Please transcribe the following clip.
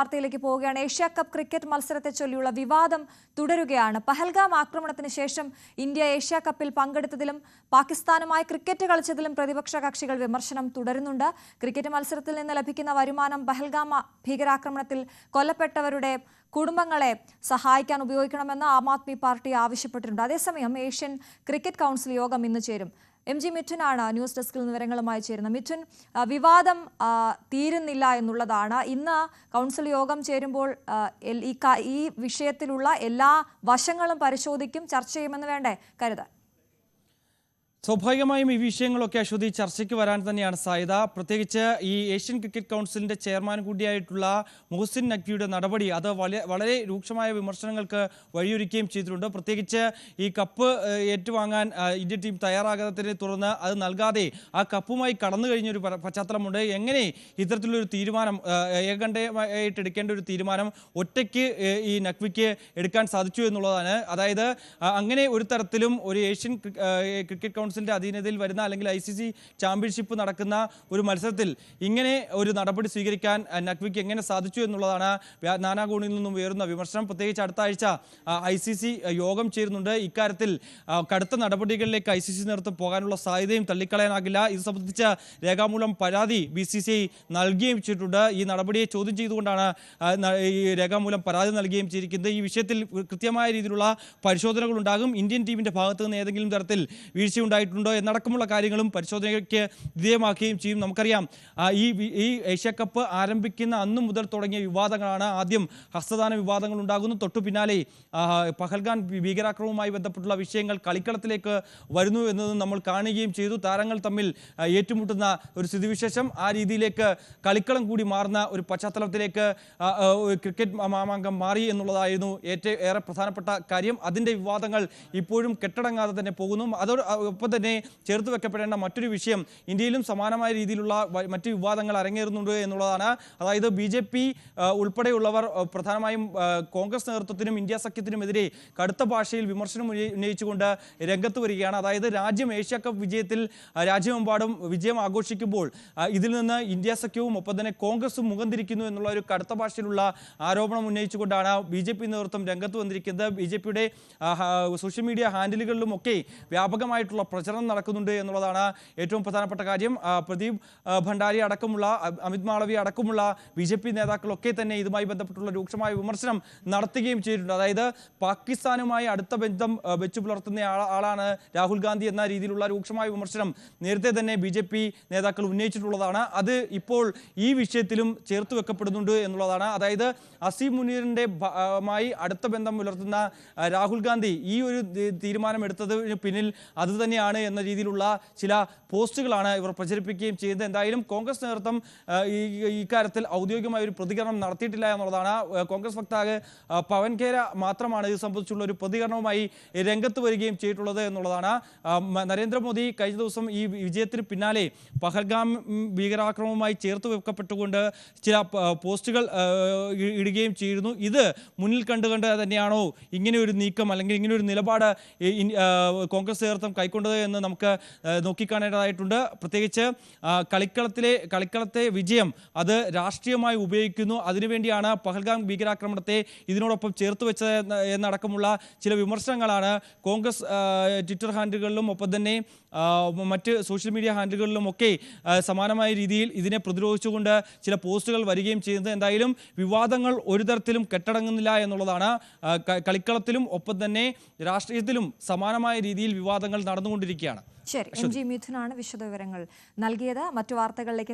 വാർത്തയിലേക്ക് പോവുകയാണ്. Asia cup cricket മത്സരത്തെ ചൊല്ലിയുള്ള വിവാദം തുടരുകയാണ്. പഹൽഗാം ആക്രമണത്തിന് ശേഷം ഇന്ത്യ ഏഷ്യ കപ്പിൽ പങ്കെടുത്തതിലും പാകിസ്ഥാനുമായി ക്രിക്കറ്റ് കളിച്ചതിലും പ്രതിപക്ഷ കക്ഷികൾ വിമർശനം തുടരുന്നുണ്ട്. ക്രിക്കറ്റ് മത്സരത്തിൽ നിന്ന് ലഭിക്കുന്ന വരുമാനം പഹൽഗാം ഭീകരാക്രമണത്തിൽ കൊല്ലപ്പെട്ടവരുടെ കുടുംബങ്ങളെ സഹായിക്കാൻ ഉപയോഗിക്കണമെന്ന് ആം ആദ്മി പാർട്ടി ആവശ്യപ്പെട്ടിട്ടുണ്ട്. അതേസമയം ഏഷ്യൻ ക്രിക്കറ്റ് കൗൺസിൽ യോഗം ഇന്ന് ചേരും. MG മിഥുനാണ് ന്യൂസ് ഡെസ്കിൽ വിവരങ്ങളുമായി ചേരുന്നത്. മിഥുൻ, വിവാദം തീരുന്നില്ല എന്നുള്ളതാണ്. ഇന്ന് കൗൺസിൽ യോഗം ചേരുമ്പോൾ ഈ വിഷയത്തിലുള്ള എല്ലാ വശങ്ങളും പരിശോധിക്കും, ചർച്ച ചെയ്യുമെന്ന് വേണ്ടേ കരുതാൻ? സ്വാഭാവികമായും ഈ വിഷയങ്ങളൊക്കെ അശ്വതി ചർച്ചയ്ക്ക് വരാൻ തന്നെയാണ് സാധ്യത. പ്രത്യേകിച്ച് ഈ ഏഷ്യൻ ക്രിക്കറ്റ് കൗൺസിലിന്റെ ചെയർമാൻ കൂടിയായിട്ടുള്ള മുഹസിൻ നഖ്വിയുടെ നടപടി അത് വളരെ രൂക്ഷമായ വിമർശനങ്ങൾക്ക് വഴിയൊരുക്കുകയും ചെയ്തിട്ടുണ്ട്. പ്രത്യേകിച്ച് ഈ കപ്പ് ഏറ്റുവാങ്ങാൻ ഇന്ത്യൻ ടീം തയ്യാറാകാത്തതിനെ തുടർന്ന് അത് നൽകാതെ ആ കപ്പുമായി കടന്നു കഴിഞ്ഞൊരു പശ്ചാത്തലമുണ്ട്. എങ്ങനെ ഇത്തരത്തിലൊരു തീരുമാനം ഏകണ്ഠമായിട്ട് എടുക്കേണ്ട ഒരു തീരുമാനം ഒറ്റയ്ക്ക് ഈ നഖ്വിക്ക് എടുക്കാൻ സാധിച്ചു എന്നുള്ളതാണ്. അതായത് അങ്ങനെ ഒരു തരത്തിലും ഒരു ഏഷ്യൻ ക്രിക്കറ്റ് കൗൺസിലിന്റെ അധീനതയിൽ വരുന്ന അല്ലെങ്കിൽ ICC ചാമ്പ്യൻഷിപ്പ് നടക്കുന്ന ഒരു മത്സരത്തിൽ ഇങ്ങനെ ഒരു നടപടി സ്വീകരിക്കാൻ നഖ്വിക്ക് എങ്ങനെ സാധിച്ചു എന്നുള്ളതാണ് നാനാകോണിൽ നിന്നും ഉയരുന്ന വിമർശനം. പ്രത്യേകിച്ച് അടുത്ത ആഴ്ച ICC യോഗം ചേരുന്നുണ്ട്. ഇക്കാര്യത്തിൽ കടുത്ത നടപടികളിലേക്ക് ICC നേതൃത്വം പോകാനുള്ള സാധ്യതയും തള്ളിക്കളയാനാകില്ല. ഇത് സംബന്ധിച്ച രേഖാമൂലം പരാതി BCCI നൽകുകയും ചെയ്തിട്ടുണ്ട്. ഈ നടപടിയെ ചോദ്യം ചെയ്തുകൊണ്ടാണ് ഈ രേഖാമൂലം പരാതി നൽകുകയും ചെയ്തിരിക്കുന്നത്. ഈ വിഷയത്തിൽ കൃത്യമായ രീതിയിലുള്ള പരിശോധനകൾ ഉണ്ടാകും. ഇന്ത്യൻ ടീമിന്റെ ഭാഗത്ത് നിന്ന് ഏതെങ്കിലും തരത്തിൽ വീഴ്ചയുണ്ടായിട്ടുണ്ടോ എന്നടക്കമുള്ള കാര്യങ്ങളും പരിശോധനയ്ക്ക് വിധേയമാക്കുകയും ചെയ്യും. നമുക്കറിയാം ഈ ഏഷ്യ കപ്പ് ആരംഭിക്കുന്ന അന്നു മുതൽ തുടങ്ങിയ വിവാദങ്ങളാണ്. ആദ്യം ഹസ്തദാന വിവാദങ്ങൾ ഉണ്ടാകുന്നു. തൊട്ടു പിന്നാലെ പഹൽഗാം ഭീകരാക്രമണവുമായി ബന്ധപ്പെട്ടുള്ള വിഷയങ്ങൾ കളിക്കളത്തിലേക്ക് വരുന്നു എന്നതും നമ്മൾ കാണുകയും ചെയ്തു. താരങ്ങൾ തമ്മിൽ ഏറ്റുമുട്ടുന്ന ഒരു സ്ഥിതിവിശേഷം, ആ രീതിയിലേക്ക് കളിക്കളം കൂടി മാറുന്ന ഒരു പശ്ചാത്തലത്തിലേക്ക് ക്രിക്കറ്റ് മാമാങ്കം മാറി എന്നുള്ളതായിരുന്നു ഏറെ പ്രധാനപ്പെട്ട കാര്യം. അതിൻ്റെ വിവാദങ്ങൾ ഇപ്പോഴും കെട്ടടങ്ങാതെ തന്നെ പോകുന്നു. അതോടൊപ്പം തന്നെ ചേർത്ത് വെക്കപ്പെടേണ്ട മറ്റൊരു വിഷയം, ഇന്ത്യയിലും സമാനമായ രീതിയിലുള്ള മറ്റ് വിവാദങ്ങൾ അരങ്ങേറുന്നുണ്ട് എന്നുള്ളതാണ്. അതായത് BJP ഉൾപ്പെടെയുള്ളവർ പ്രധാനമായും കോൺഗ്രസ് നേതൃത്വത്തിനും ഇന്ത്യ സഖ്യത്തിനുമെതിരെ കടുത്ത ഭാഷയിൽ വിമർശനം ഉന്നയിച്ചുകൊണ്ട് രംഗത്ത് വരികയാണ്. അതായത് രാജ്യം ഏഷ്യ കപ്പ് വിജയത്തിൽ രാജ്യമെമ്പാടും വിജയം ആഘോഷിക്കുമ്പോൾ ഇതിൽ നിന്ന് ഇന്ത്യ സഖ്യവും ഒപ്പം തന്നെ കോൺഗ്രസും മുഖം തിരിക്കുന്നു എന്നുള്ള ഒരു കടുത്ത ഭാഷയിലുള്ള ആരോപണം ഉന്നയിച്ചുകൊണ്ടാണ് BJP നേതൃത്വം രംഗത്ത് വന്നിരിക്കുന്നത്. BJPയുടെ സോഷ്യൽ മീഡിയ ഹാൻഡിലുകളിലും ഒക്കെ വ്യാപകമായിട്ടുള്ള പ്രചരണം നടക്കുന്നുണ്ട് എന്നുള്ളതാണ് ഏറ്റവും പ്രധാനപ്പെട്ട കാര്യം. പ്രദീപ് ഭണ്ഡാരി അടക്കമുള്ള, അമിത് മാളവി അടക്കമുള്ള BJP നേതാക്കളൊക്കെ തന്നെ ഇതുമായി ബന്ധപ്പെട്ടുള്ള രൂക്ഷമായ വിമർശനം നടത്തുകയും ചെയ്തിട്ടുണ്ട്. അതായത് പാകിസ്ഥാനുമായി അടുത്ത ബന്ധം വെച്ചു പുലർത്തുന്ന ആളാണ് രാഹുൽ ഗാന്ധി എന്ന രീതിയിലുള്ള രൂക്ഷമായ വിമർശനം നേരത്തെ തന്നെ BJP നേതാക്കൾ ഉന്നയിച്ചിട്ടുള്ളതാണ്. അത് ഇപ്പോൾ ഈ വിഷയത്തിലും ചേർത്ത് വെക്കപ്പെടുന്നുണ്ട് എന്നുള്ളതാണ്. അതായത് അസീം മുനീറിൻ്റെ അടുത്ത ബന്ധം പുലർത്തുന്ന രാഹുൽ ഗാന്ധി ഈ ഒരു തീരുമാനം എടുത്തതിന് പിന്നിൽ അത് തന്നെയാണ് എന്ന രീതിയിലുള്ള ചില പോസ്റ്റുകളാണ് ഇവർ പ്രചരിപ്പിക്കുകയും ചെയ്യുന്നത്. എന്തായാലും കോൺഗ്രസ് നേതൃത്വം ഇക്കാര്യത്തിൽ ഔദ്യോഗികമായ ഒരു പ്രതികരണം നടത്തിയിട്ടില്ല എന്നുള്ളതാണ്. കോൺഗ്രസ് വക്താവ് പവൻ ഖേര മാത്രമാണ് ഇത് സംബന്ധിച്ചുള്ള ഒരു പ്രതികരണവുമായി രംഗത്ത് വരികയും ചെയ്തിട്ടുള്ളത് എന്നുള്ളതാണ്. നരേന്ദ്രമോദി കഴിഞ്ഞ ദിവസം ഈ വിജയത്തിന് പിന്നാലെ പഹൽഗാം ഭീകരാക്രമണവുമായി ചേർത്ത് വെക്കപ്പെട്ടുകൊണ്ട് ചില പോസ്റ്റുകൾ ഇടുകയും ചെയ്തിരുന്നു. ഇത് മുന്നിൽ കണ്ടുകൊണ്ട് തന്നെയാണോ ഇങ്ങനെ ഒരു നീക്കം അല്ലെങ്കിൽ ഇങ്ങനെ ഒരു നിലപാട് കോൺഗ്രസ് നേതൃത്വം കൈക്കൊണ്ടത് എന്ന് നമുക്ക് നോക്കിക്കാണേണ്ടതായിട്ടുണ്ട്. പ്രത്യേകിച്ച് കളിക്കളത്തെ വിജയം അത് രാഷ്ട്രീയമായി ഉപയോഗിക്കുന്നു. അതിനുവേണ്ടിയാണ് പഹൽഗാം ഭീകരാക്രമണത്തെ ഇതിനോടൊപ്പം ചേർത്ത് വെച്ചത് എന്നടക്കമുള്ള ചില വിമർശനങ്ങളാണ് കോൺഗ്രസ് ട്വിറ്റർ ഹാൻഡിലുകളിലും ഒപ്പം തന്നെ മറ്റ് സോഷ്യൽ മീഡിയ ഹാൻഡിലുകളിലും ഒക്കെ സമാനമായ രീതിയിൽ ഇതിനെ പ്രതിരോധിച്ചുകൊണ്ട് ചില പോസ്റ്റുകൾ വരികയും ചെയ്യുന്നത്. എന്തായാലും വിവാദങ്ങൾ ഒരു തരത്തിലും കെട്ടടങ്ങുന്നില്ല എന്നുള്ളതാണ്. കളിക്കളത്തിലും ഒപ്പം തന്നെ രാഷ്ട്രീയത്തിലും സമാനമായ രീതിയിൽ വിവാദങ്ങൾ നടന്നുകൊണ്ടിരിക്കുകയാണ്. ശരി, MG മിഥുനാണ് വിശദവിവരങ്ങൾ നൽകിയത്. മറ്റു വാർത്തകളിലേക്ക്